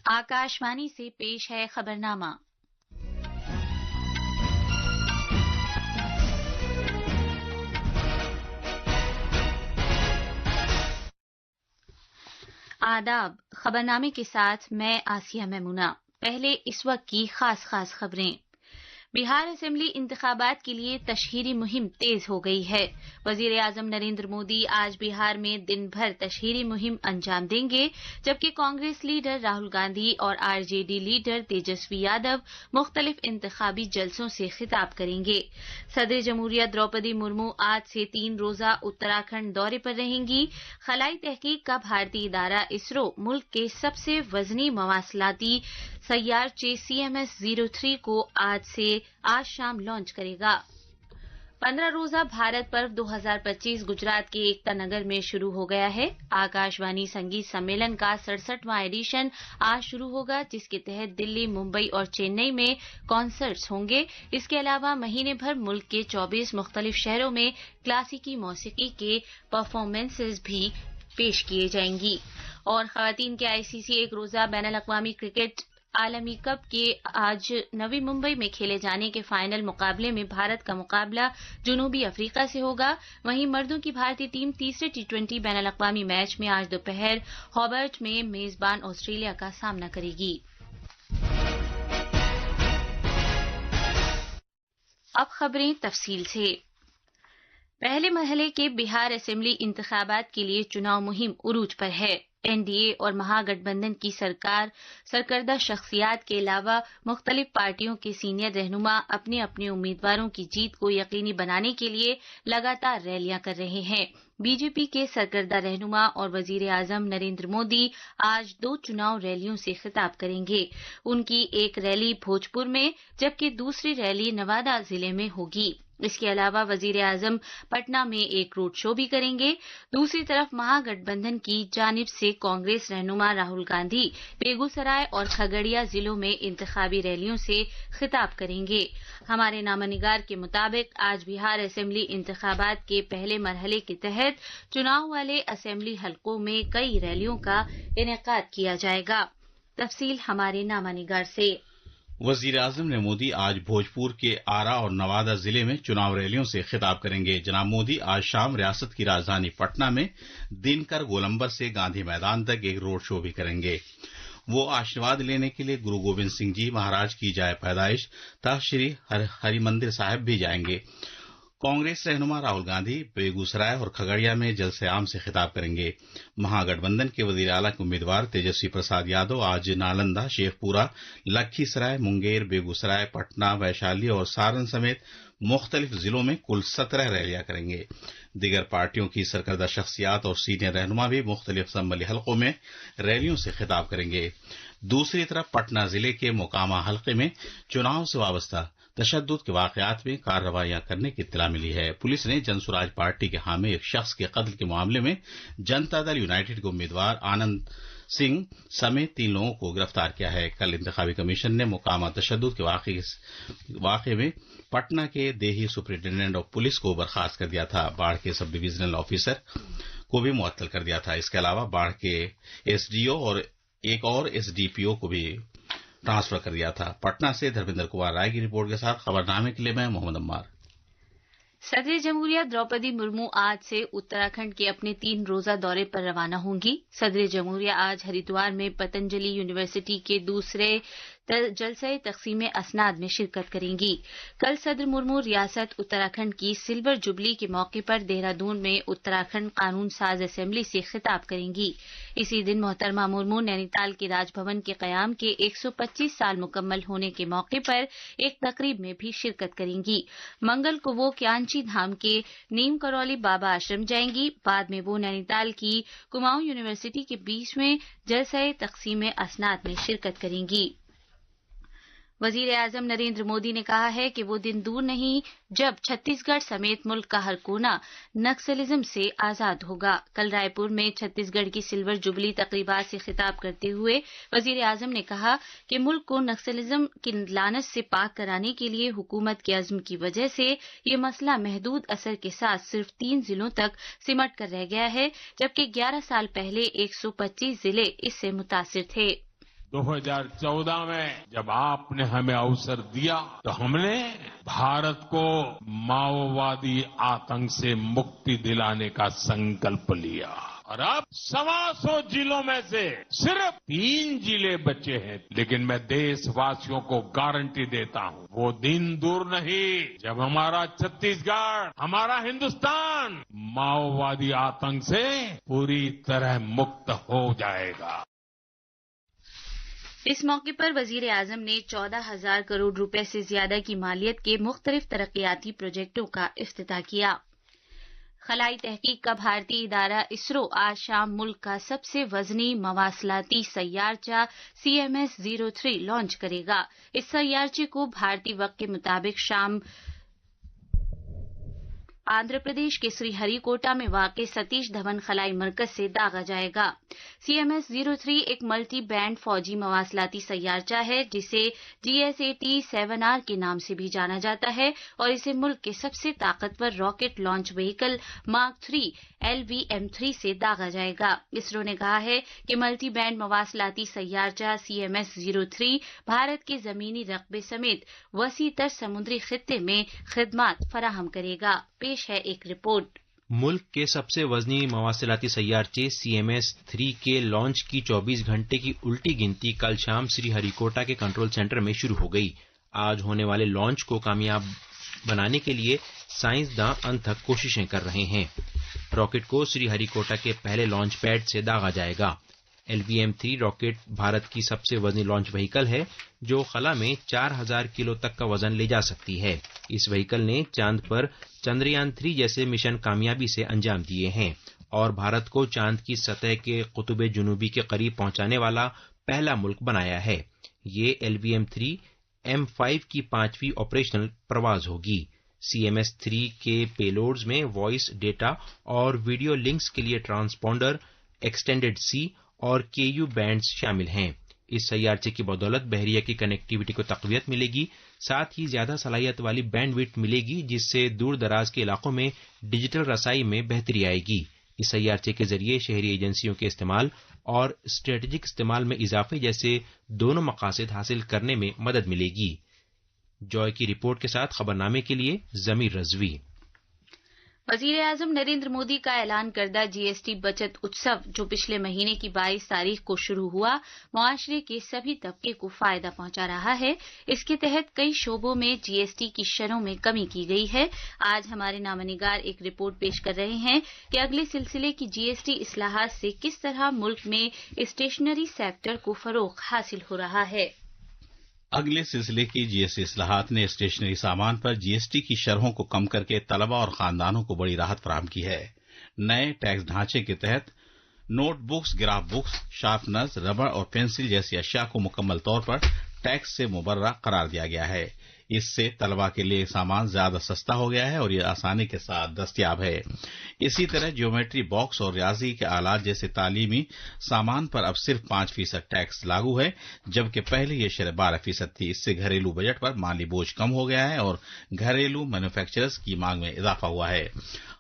आकाशवाणी से पेश है खबरनामा। आदाब। खबरनामे के साथ मैं आसिया मैमुना। पहले इस वक्त की खास खबरें। बिहार असेंबली इंतखाबात के लिए तशहीरी मुहिम तेज हो गई है। वजीर आजम नरेंद्र मोदी आज बिहार में दिन भर तशहीरी मुहिम अंजाम देंगे, जबकि कांग्रेस लीडर राहुल गांधी और आरजेडी लीडर तेजस्वी यादव मुख्तलिफ इंतखाबी जलसों से खिताब करेंगे। सदर जमहूरिया द्रौपदी मुर्मू आज से 3 रोजा उत्तराखंड दौरे पर रहेंगी। खलाई तहकीक का भारतीय इदारा इसरो मुल्क के सबसे वजनी मवासलाती सैयारचे CMS-03 को आज शाम लॉन्च करेगा। 15 रोजा भारत पर्व 2025 गुजरात के एकता नगर में शुरू हो गया है। आकाशवाणी संगीत सम्मेलन का 67वां एडिशन आज शुरू होगा, जिसके तहत दिल्ली, मुंबई और चेन्नई में कॉन्सर्ट्स होंगे। इसके अलावा महीने भर मुल्क के 24 मुख्तलिफ शहरों में क्लासिकी मौसीकी के परफॉर्मेंसेज भी पेश किए जाएंगी। और खवातीन के ICC एक रोजा बैनुल अक़वामी क्रिकेट आलमी कप के आज नवी मुंबई में खेले जाने के फाइनल मुकाबले में भारत का मुकाबला जनूबी अफ्रीका से होगा। वहीं मर्दों की भारतीय टीम तीसरे T20 बैनुल अक़वामी मैच में आज दोपहर हॉबर्ट में मेजबान ऑस्ट्रेलिया का सामना करेगी। अब खबरें तफसील से। पहले मरहले के बिहार असेंबली इंतखाबात के लिए चुनाव मुहिम उरूज पर है। NDA और महागठबंधन की सरकार सरकर्दा शख्सियात के अलावा मुख्तलिफ पार्टियों के सीनियर रहनुमा अपने अपने उम्मीदवारों की जीत को यकीनी बनाने के लिए लगातार रैलियां कर रहे हैं। बीजेपी के सरकर्दा रहनुमा और वजीर आजम नरेंद्र मोदी आज 2 चुनाव रैलियों से खिताब करेंगे। उनकी एक रैली भोजपुर में जबकि दूसरी रैली नवादा जिले में होगी। इसके अलावा वजीर आजम पटना में एक रोड शो भी करेंगे। दूसरी तरफ महागठबंधन की जानिब से कांग्रेस रहनुमा राहुल गांधी बेगूसराय और खगड़िया जिलों में इंतखाबी रैलियों से खिताब करेंगे। हमारे नामानिगार के मुताबिक आज बिहार असेंबली इंतखाबात के पहले मरहले के तहत चुनाव वाले असेंबली हलकों में कई रैलियों का इनेकाद किया जाएगा। तफसील हमारे नामानिगार से। वजीर आजम ने मोदी आज भोजपुर के आरा और नवादा जिले में चुनाव रैलियों से खिताब करेंगे। जनाब मोदी आज शाम रियासत की राजधानी पटना में दिनकर गोलंबर से गांधी मैदान तक एक रोड शो भी करेंगे। वो आशीर्वाद लेने के लिए गुरु गोविंद सिंह जी महाराज की जाए पैदाइश तख्त श्री हरिमंदिर साहिब भी जाएंगे। कांग्रेस रहनुमा राहुल गांधी बेगूसराय और खगड़िया में जलसे आम से खिताब करेंगे। महागठबंधन के वजीर आला के उम्मीदवार तेजस्वी प्रसाद यादव आज नालंदा, शेखपुरा, लखीसराय, मुंगेर, बेगूसराय, पटना, वैशाली और सारण समेत मुख्तलिफ जिलों में कुल 17 रैलियां करेंगे। दीगर पार्टियों की सरकर्दा शख्सियात और सीनियर रहनुमा भी मुख्तलिफ संबली हलकों में रैलियों से खिताब करेंगे। दूसरी तरफ पटना जिले के मोकामा हलके में चुनाव से वाबस्ता तशद्दुद के वाकयात में कार्रवाइयां करने की इत्तला मिली है। पुलिस ने जनसुराज पार्टी के हामी एक शख्स के कत्ल के मामले में जनता दल यूनाइटेड के उम्मीदवार आनंद सिंह समेत 3 लोगों को गिरफ्तार किया है। कल इंतखाबी कमीशन ने मोकामा तशद्दुद के वाकये में पटना के देही सुपरिंटेंडेंट ऑफ पुलिस को बर्खास्त कर दिया था। बाढ़ के सब डिविजनल ऑफिसर को भी मुअत्तल कर दिया था। इसके अलावा बाढ़ के SDO और एक और SDPO को भी ट्रांसफर कर दिया था। पटना से धर्मेंद्र कुमार राय की रिपोर्ट के साथ खबरनामे के लिए मैं मोहम्मद अम्मार। सदर जमहूरिया द्रौपदी मुर्मू आज से उत्तराखंड के अपने 3 रोजा दौरे पर रवाना होंगी। सदर जमहूरिया आज हरिद्वार में पतंजलि यूनिवर्सिटी के दूसरे जलसे तकसीम असनाद में शिरकत करेंगी। कल सदर मुर्मू रियासत उत्तराखंड की सिल्वर जुबली के मौके पर देहरादून में उत्तराखंड कानून साज असेंबली से खिताब करेंगी। इसी दिन मोहतरमा मुर्मू नैनीताल के राजभवन के कयाम के 125 साल मुकम्मल होने के मौके पर एक तकरीब में भी शिरकत करेंगी। मंगल को वो क्यांची धाम के नीम करौली बाबा आश्रम जाएंगी। बाद में वो नैनीताल की कुमाऊं यूनिवर्सिटी के 20वें जलसे तकसीम असनाद में शिरकत करेंगी। वजीर आजम नरेंद्र मोदी ने कहा है कि वो दिन दूर नहीं जब छत्तीसगढ़ समेत मुल्क का हर कोना नक्सलिज्म से आजाद होगा। कल रायपुर में छत्तीसगढ़ की सिल्वर जुबली तकरीबात से खिताब करते हुए वजीर आजम ने कहा कि मुल्क को नक्सलिज्म की लानत से पाक कराने के लिए हुकूमत के अज़्म की वजह से ये मसला महदूद असर के साथ सिर्फ 3 जिलों तक सिमट कर रह गया है, जबकि 11 साल पहले 125 जिले इससे मुतासिर थे। 2014 میں جب آپ نے ہمیں اوسر دیا تو ہم نے بھارت کو ماؤوادی آتنک سے مکتی دلانے کا سنکلپ لیا اور اب 125 ضلعوں میں سے صرف 3 ضلع بچے ہیں، لیکن میں دیش واسیوں کو گارنٹی دیتا ہوں وہ دن دور نہیں جب ہمارا چھتیس گڑھ، ہمارا ہندوستان ماؤوادی آتنک سے پوری طرح مکت ہو جائے گا۔ اس موقع پر وزیر اعظم نے 14,000 کروڑ روپے سے زیادہ کی مالیت کے مختلف ترقیاتی پروجیکٹوں کا افتتاح کیا۔ خلائی تحقیق کا بھارتی ادارہ اسرو آج شام ملک کا سب سے وزنی مواصلاتی سیارچہ CMS-03 لانچ کرے گا۔ اس سیارچے کو بھارتی وقت کے مطابق شام آندھرا پردیش کے سری ہری کوٹا میں واقع ستیش دھون خلائی مرکز سے داغا جائے گا۔ CMS-03 ایک ملٹی بینڈ فوجی مواصلاتی سیارچہ ہے جسے GSAT-7R کے نام سے بھی جانا جاتا ہے اور اسے ملک کے سب سے طاقتور rocket launch vehicle mark 3 LVM-3 سے داغا جائے گا۔ اسرو نے کہا ہے کہ ملٹی بینڈ مواصلاتی سیارچہ CMS-03 بھارت کے زمینی رقبے سمیت وسیع تر سمندری خطے میں خدمات فراہم کرے گا۔ پیش ہے ایک رپورٹ۔ ملک کے سب سے وزنی مواصلاتی سیارچے CMS-3 کے لانچ کی 24 گھنٹے کی الٹی گنتی کل شام سری ہری کوٹا کے کنٹرول سینٹر میں شروع ہو گئی۔ آج ہونے والے لانچ کو کامیاب بنانے کے لیے سائنسداں انتھک کوششیں کر رہے ہیں۔ راکٹ کو سری ہری کوٹا کے پہلے لانچ پیڈ سے داغا جائے گا۔ LVM-3 راکٹ بھارت کی سب سے وزنی لانچ وہیکل ہے جو خلا میں 4,000 کلو تک کا وزن لے جا سکتی ہے۔ اس وہیکل نے چاند پر چندریان 3 جیسے مشن کامیابی سے انجام دیے ہیں اور بھارت کو چاند کی سطح کے قطب جنوبی کے قریب پہنچانے والا پہلا ملک بنایا ہے۔ یہ LVM-3 M5 کی 5ویں آپریشنل پرواز ہوگی۔ CMS-3 کے پیلوڈز میں وائس ڈیٹا اور ویڈیو لنکس کے لیے ٹرانسپونڈر، ایکسٹینڈڈ سی اور KU بینڈز شامل ہیں۔ اس سیارچے کی بدولت بحریہ کی کنیکٹیوٹی کو تقویت ملے گی، ساتھ ہی زیادہ صلاحیت والی بینڈ وڈتھ ملے گی جس سے دور دراز کے علاقوں میں ڈیجیٹل رسائی میں بہتری آئے گی۔ اس سیارچے کے ذریعے شہری ایجنسیوں کے استعمال اور اسٹریٹجک استعمال میں اضافے جیسے دونوں مقاصد حاصل کرنے میں مدد ملے گی۔ جوائے کی رپورٹ کے ساتھ خبرنامے کے لیے ضمیر رضوی۔ وزیر اعظم نریندر مودی کا اعلان کردہ GST بچت اتسو جو پچھلے مہینے کی 22 تاریخ کو شروع ہوا، معاشرے کے سبھی طبقے کو فائدہ پہنچا رہا ہے۔ اس کے تحت کئی شعبوں میں GST کی شرحوں میں کمی کی گئی ہے۔ آج ہمارے نامہ نگار ایک رپورٹ پیش کر رہے ہیں کہ اگلے سلسلے کی GST اصلاحات سے کس طرح ملک میں اسٹیشنری سیکٹر کو فروغ حاصل ہو رہا ہے۔ اگلے سلسلے کی GST اصلاحات نے اسٹیشنری سامان پر GST کی شرحوں کو کم کر کے طلباء اور خاندانوں کو بڑی راحت فراہم کی ہے۔ نئے ٹیکس ڈھانچے کے تحت notebooks, graph books, sharpeners, ربڑ اور پینسل جیسی اشیاء کو مکمل طور پر ٹیکس سے مبرہ قرار دیا گیا ہے۔ اس سے طلباء کے لیے سامان زیادہ سستا ہو گیا ہے اور یہ آسانی کے ساتھ دستیاب ہے۔ اسی طرح جیومیٹری باکس اور ریاضی کے آلات جیسے تعلیمی سامان پر اب صرف 5% ٹیکس لاگو ہے، جبکہ پہلے یہ شرح 12% تھی۔ اس سے گھریلو بجٹ پر مالی بوجھ کم ہو گیا ہے اور گھریلو مینوفیکچررز کی مانگ میں اضافہ ہوا ہے۔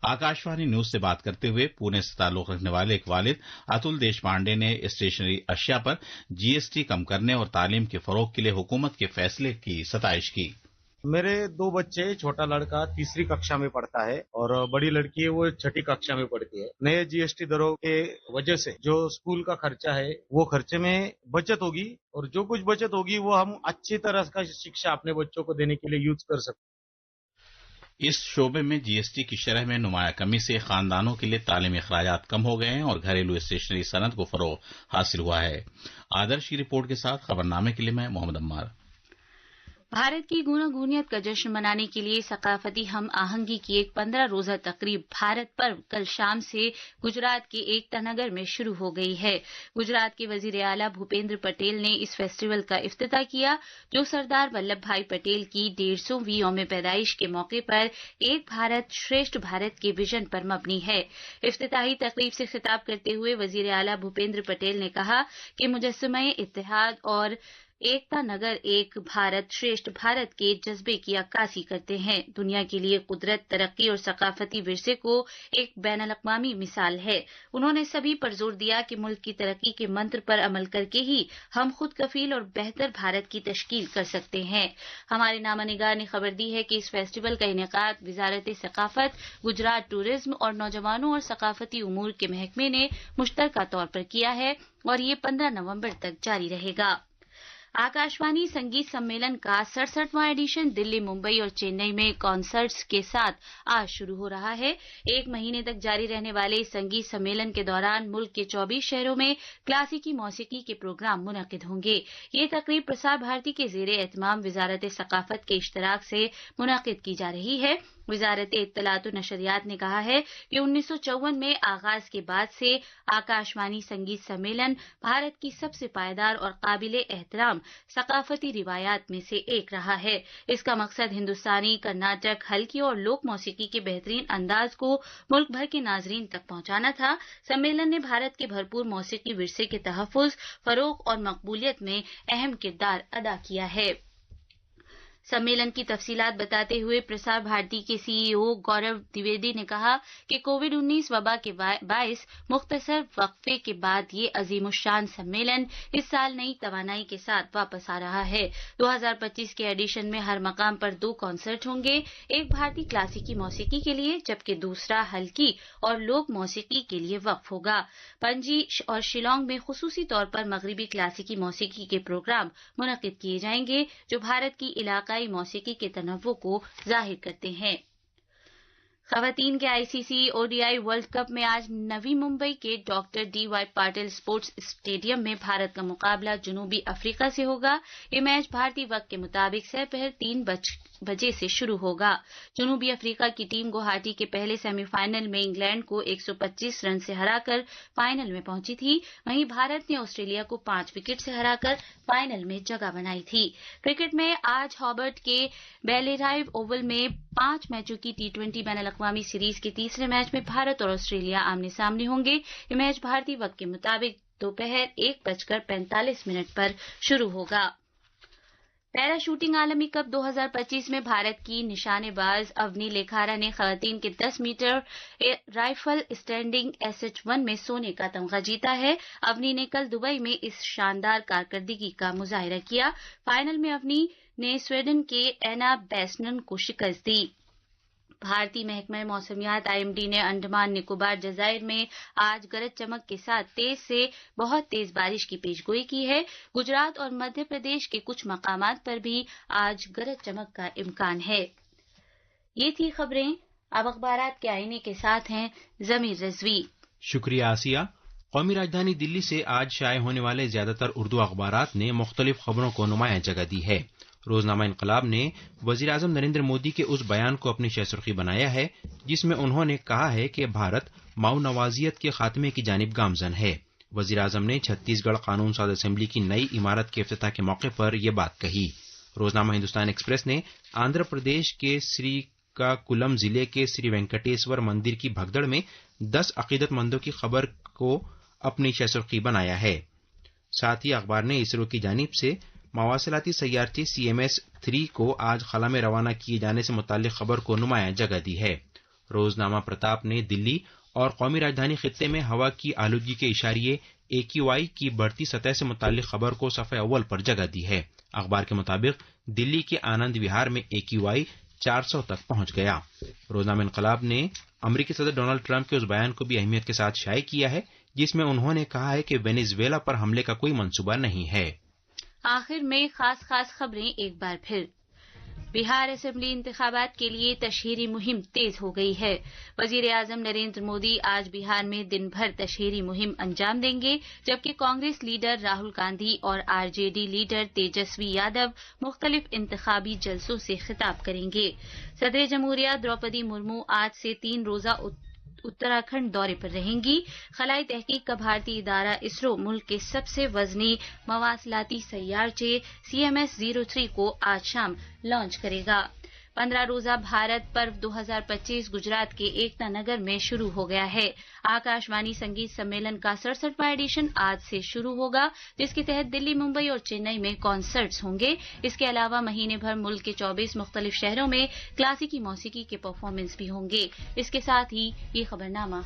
آکاشوانی نیوز سے بات کرتے ہوئے پونے سے تعلق رکھنے والے ایک والد اتل دیش پانڈے نے اسٹیشنری اشیاء پر GST کم کرنے اور تعلیم کے فروغ کے لیے حکومت کے فیصلے کی ستائش کی۔ میرے 2 بچے، چھوٹا لڑکا 3ری ککشا میں پڑھتا ہے اور بڑی لڑکی ہے وہ 6ٹھی ککشا میں پڑھتی ہے۔ نئے GST دروں کے وجہ سے جو اسکول کا خرچہ ہے وہ خرچے میں بچت ہوگی اور جو کچھ بچت ہوگی وہ ہم اچھی طرح کا شکشا اپنے بچوں کو دینے کے لیے یوز کر سکتے ہیں۔ اس شعبے میں GST کی شرح میں نمایاں کمی سے خاندانوں کے لیے تعلیمی اخراجات کم ہو گئے ہیں اور گھریلو اسٹیشنری صنعت کو فروغ حاصل ہوا ہے۔ آدرش کی رپورٹ کے ساتھ خبرنامے کے لیے میں محمد عمار۔ بھارت کی گوناگونیت کا جشن منانے کے لیے ثقافتی ہم آہنگی کی ایک 15 روزہ تقریب بھارت پرو کل شام سے گجرات کے ایکتا نگر میں شروع ہو گئی ہے۔ گجرات کے وزیر اعلیٰ بھوپیندر پٹیل نے اس فیسٹیول کا افتتاح کیا جو سردار ولبھ بھائی پٹیل کی 150ویں یوم پیدائش کے موقع پر ایک بھارت شریشٹھ بھارت کے وژن پر مبنی ہے۔ افتتاحی تقریب سے خطاب کرتے ہوئے وزیر اعلیٰ بھوپیندر پٹیل نے کہا کہ مجسمہ اتحاد اور एकता नगर एक भारत श्रेष्ठ भारत के जज्बे की अक्कासी करते हैं। दुनिया के लिए कुदरत, तरक्की और सकाफती विरसे को एक बैनुल-अक़वामी मिसाल है। उन्होंने सभी पर जोर दिया कि मुल्क की तरक्की के मंत्र पर अमल करके ही हम खुद कफील और बेहतर भारत की तश्कील कर सकते हैं। हमारे नामानिगार ने खबर दी है कि इस फेस्टिवल का इनेकाद वजारत सकाफत, गुजरात टूरिज्म और नौजवानों और सकाफती उमूर के महकमे ने मुश्तरका तौर पर किया है और ये 15 नवंबर तक जारी रहेगा। आकाशवाणी संगीत सम्मेलन का 67वां एडिशन दिल्ली, मुंबई और चेन्नई में कॉन्सर्ट्स के साथ आज शुरू हो रहा है। एक महीने तक जारी रहने वाले इस संगीत सम्मेलन के दौरान मुल्क के 24 शहरों में क्लासिकी मौसीकी के प्रोग्राम मुनक्किद होंगे। ये तकरीब प्रसार भारती के ज़ेरे एहतमाम वजारत सकाफत के इश्तराक से मुनक्किद की जा रही है। वजारत इत्तलात और नशरियात ने कहा है कि 1954 में आगाज के बाद से आकाशवाणी संगीत सम्मेलन भारत की सबसे पायदार और काबिले एहतराम सकाफती रिवायात में से एक रहा है। इसका मकसद हिंदुस्तानी, कर्नाटक, हल्की और लोक मौसीकी के बेहतरीन अंदाज को मुल्क भर के नाजरीन तक पहुंचाना था। सम्मेलन ने भारत के भरपूर मौसीकी विरसे के तहफ़्फ़ुज़, फरोग़ और मकबूलियत में अहम किरदार अदा किया है। सम्मेलन की तफसीलात बताते हुए प्रसार भारती के सीईओ गौरव द्विवेदी ने कहा कि कोविड-19 वबा के बायस मुख्तसर वक्फे के बाद ये अजीमुश्शान सम्मेलन इस साल नई तवानाई के साथ वापस आ रहा है। 2025 के एडिशन में हर मकाम पर 2 कॉन्सर्ट होंगे, एक भारतीय क्लासिकी मौसीकी के लिए जबकि दूसरा हल्की और लोक मौसीकी के लिए वक्फ होगा। पणजी और शिलांग में खुसूसी तौर पर मगरबी क्लासिकी मौसीकी के प्रोग्राम मुनक्किद किए जाएंगे जो भारत की इलाका मौसीकी के तनव्वुर को जाहिर करते हैं। खवातीन के आईसीसी ओडीआई वर्ल्ड कप में आज नवी मुंबई के doctor D.Y.. Patil sports stadium में भारत का मुकाबला जनूबी अफ्रीका से होगा। ये मैच भारतीय वक्त के मुताबिक दोपहर 3 बजे से शुरू होगा। जनूबी अफ्रीका की टीम गुवाहाटी के पहले सेमीफाइनल में इंग्लैंड को 125 रन से हराकर फाइनल में पहुंची थी। वहीं भारत ने ऑस्ट्रेलिया को 5 विकेट से हराकर फाइनल में जगह बनाई थी। क्रिकेट में आज हॉबर्ट के बेलेराइव ओवल में 5 मैचों की टी20 बैनुल-अक़वामी सीरीज के तीसरे मैच में भारत और ऑस्ट्रेलिया आमने सामने होंगे। ये मैच भारतीय वक्त के मुताबिक दोपहर 1:45 पर शुरू होगा। पैरा शूटिंग आलमी कप 2025 में भारत की निशानेबाज अवनी लेखारा ने खवातीन के 10 मीटर राइफल स्टैंडिंग SH1 में सोने का तमगा जीता है। अवनी ने कल दुबई में इस शानदार कारकर्दगी का मुजाहिरा किया। फाइनल में अवनी ने स्वीडन के एना बेस्टन को शिकस्त दी। भारतीय महकमा मौसमियात IMD ने अंडमान निकोबार जजायर में आज गरज चमक के साथ तेज से बहुत तेज बारिश की पेशगोई की है। गुजरात और मध्य प्रदेश के कुछ मकामात पर भी आज गरज चमक का इम्कान है। ये थी खबरें। अब अखबारात के आईने के साथ हैं जमीर रिजवी। शुक्रिया आसिया। कौमी राजधानी दिल्ली से आज शाये होने वाले ज्यादातर उर्दू अखबारात ने मुख्तलिफ खबरों को नुमायां जगह दी है। रोजनामा इनकलाब ने वजीर आजम नरेंद्र मोदी के उस बयान को अपनी शहसुर्खी बनाया है जिसमें उन्होंने कहा है कि भारत माऊ नवाजियत के खात्मे की जानिब गामजन है। वजीर आजम ने छत्तीसगढ़ कानून साज असेंबली की नई इमारत के इफ्तिताह के मौके पर यह बात कही। रोजनामा हिंदुस्तान एक्सप्रेस ने आंध्र प्रदेश के श्रीकाकुलम जिले के श्री वेंकटेश्वर मंदिर की भगदड़ में 10 अकीदतमंदों की खबर को अपनी शहसुर्खी बनाया है। साथ ही अखबार ने इसरो की जानिब से मवासिलाती सैयारचे CMS-3 को आज खला में रवाना किए जाने से मुताल्लिक खबर को नुमायां जगह दी है। रोजनामा प्रताप ने दिल्ली और कौमी राजधानी खित्ते में हवा की आलूदगी के इशारिये AQI की बढ़ती सतह से मुताल्लिक खबर को सफ़े अव्वल पर जगह दी है। अखबार के मुताबिक दिल्ली के आनंद विहार में AQI 400 तक पहुंच गया। रोजनामा इनकलाब ने अमरीकी सदर डोनाल्ड ट्रंप के उस बयान को भी अहमियत के साथ शाये किया है जिसमें उन्होंने कहा है कि वेनेजुएला पर हमले का कोई मंसूबा नहीं है। आखिर में खास खबरें एक बार फिर। बिहार असेंबली इंतखाबात के लिए तशहीरी मुहिम तेज हो गई है। वजीर आजम नरेंद्र मोदी आज बिहार में दिन भर तशहीरी मुहिम अंजाम देंगे, जबकि कांग्रेस लीडर राहुल गांधी और RJD लीडर तेजस्वी यादव मुख्तलिफ इंतखाबी जलसों से खिताब करेंगे। सदर जमहूरिया द्रौपदी मुर्मू आज से 3 रोजा उत्तराखंड दौरे पर रहेंगी। खलाई तहकीक का भारतीय इदारा इसरो मुल्क के सबसे वजनी मवासिलाती सैयारचे CMS-03 को आज शाम लॉन्च करेगा। 15 रोजा भारत पर्व 2025 गुजरात के एकता नगर में शुरू हो गया है। आकाशवाणी संगीत सम्मेलन का 67वां एडिशन आज से शुरू होगा, जिसके तहत दिल्ली, मुंबई और चेन्नई में कॉन्सर्ट्स होंगे। इसके अलावा महीने भर मुल्क के 24 मुख्तलिफ शहरों में क्लासिकी मौसीकी के परफॉर्मेंस भी होंगे। इसके साथ ही ये खबरनामा